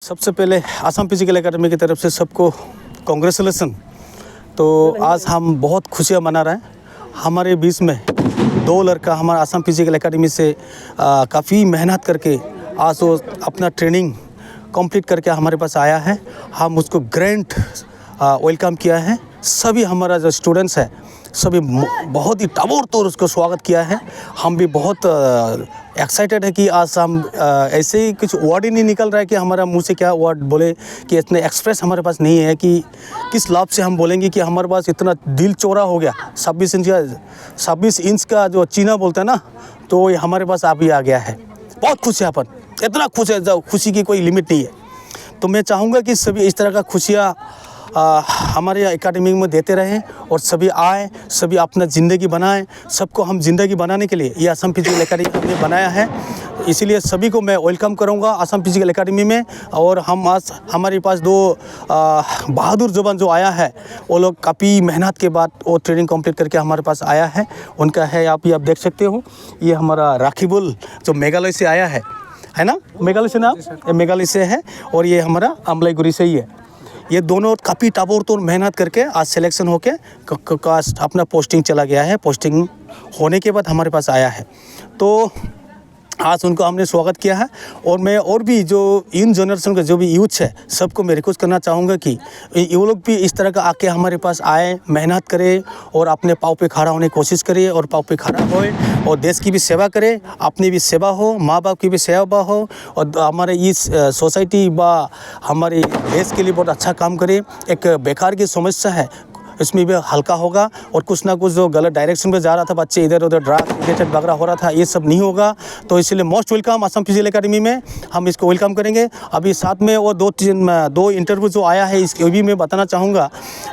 सबसे पहले Assam physical academy की तरफ से सबको कांग्रेचुलेसन। तो आज हम बहुत खुशियाँ मना रहे हैं। हमारे बीच में दो लड़का हमारा आसाम फिजिकल एकेडमी से काफ़ी मेहनत करके आज वो अपना ट्रेनिंग कंप्लीट करके हमारे पास आया है। हम उसको ग्रैंड वेलकम किया है। सभी हमारा जो स्टूडेंट्स है सभी बहुत ही ताबड़तोड़ उसको स्वागत किया है। हम भी बहुत एक्साइटेड है कि आज हम ऐसे ही कुछ वर्ड ही नहीं निकल रहा है कि हमारा मुंह से क्या वर्ड बोले कि इतने एक्सप्रेस हमारे पास नहीं है कि किस लाभ से हम बोलेंगे कि हमारे पास इतना दिल चौड़ा हो गया। 26 इंच का जो चीना बोलते हैं ना, तो ये हमारे पास अभी आ गया है। बहुत खुश है अपन, इतना खुश है, जो खुशी की कोई लिमिट नहीं है। तो मैं चाहूँगा कि सभी इस तरह का खुशियाँ हमारे एकेडमी में देते रहें और सभी आए, सभी अपना ज़िंदगी बनाएं। सबको हम ज़िंदगी बनाने के लिए ये आसाम फिजिकल एकेडमी ने बनाया है, इसीलिए सभी को मैं वेलकम करूंगा आसाम फिजिकल एकेडमी में। और हम आज हमारे पास दो बहादुर जवान जो आया है, वो लोग काफ़ी मेहनत के बाद वो ट्रेनिंग कंप्लीट करके हमारे पास आया है। उनका है आप देख सकते हो, ये हमारा राखीबुल जो मेघालय से आया है ना, मेघालय से ना, ये मेघालय से है। और ये हमारा अमलाईगुड़ी से ही है। ये दोनों काफ़ी ताबड़तोड़ मेहनत करके आज सिलेक्शन होके अपना पोस्टिंग चला गया है। पोस्टिंग होने के बाद हमारे पास आया है, तो आज उनको हमने स्वागत किया है। और मैं और भी जो इन जनरेशन का जो भी यूथ है सबको मैं रिक्वेस्ट करना चाहूँगा कि ये लोग भी इस तरह का आके हमारे पास आए, मेहनत करें और अपने पाँव पे खड़ा होने की कोशिश करिए और पाँव पे खड़ा होए और देश की भी सेवा करें, अपनी भी सेवा हो, माँ बाप की भी सेवा हो और हमारे इस सोसाइटी व हमारे देश के लिए बहुत अच्छा काम करें। एक बेकार की समस्या है, इसमें भी हल्का होगा और कुछ ना कुछ जो गलत डायरेक्शन में जा रहा था, बच्चे इधर उधर ड्रग रिलेटेड वगैरह हो रहा था, ये सब नहीं होगा। तो इसलिए most welcome Assam physical academy में, हम इसको वेलकम करेंगे। अभी साथ में और दो इंटरव्यू जो आया है इसके भी मैं बताना चाहूँगा।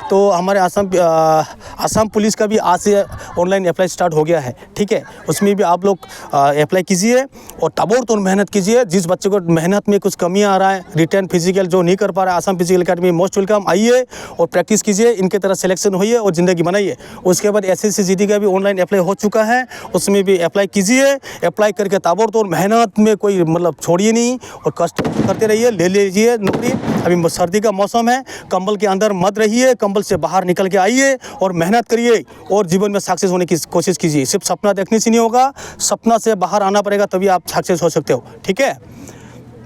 तो हमारे आसाम पुलिस का भी आज से ऑनलाइन अप्लाई स्टार्ट हो गया है, ठीक है। उसमें भी आप लोग अप्लाई कीजिए और ताबड़तोड़ मेहनत कीजिए। जिस बच्चे को मेहनत में कुछ कमियाँ आ रहा है, रिटर्न फिजिकल जो नहीं कर पा रहा है, Assam physical academy most welcome, आइए और प्रैक्टिस कीजिए, इनके तरह सिलेक्शन होइए और ज़िंदगी बनाइए। उसके बाद SSC GD का भी ऑनलाइन अप्लाई हो चुका है, उसमें भी अप्लाई कीजिए। अप्लाई करके ताबड़तोड़ मेहनत में कोई मतलब छोड़िए नहीं और कष्ट करते रहिए, ले लीजिए नौकरी। अभी सर्दी का मौसम है, कंबल के अंदर मत रहिए, कंबल से बाहर निकल के आइए और मेहनत करिए और जीवन में सक्सेस होने की कोशिश कीजिए। सिर्फ सपना देखने से नहीं होगा, सपना से बाहर आना पड़ेगा, तभी आप सक्सेस हो सकते हो, ठीक है।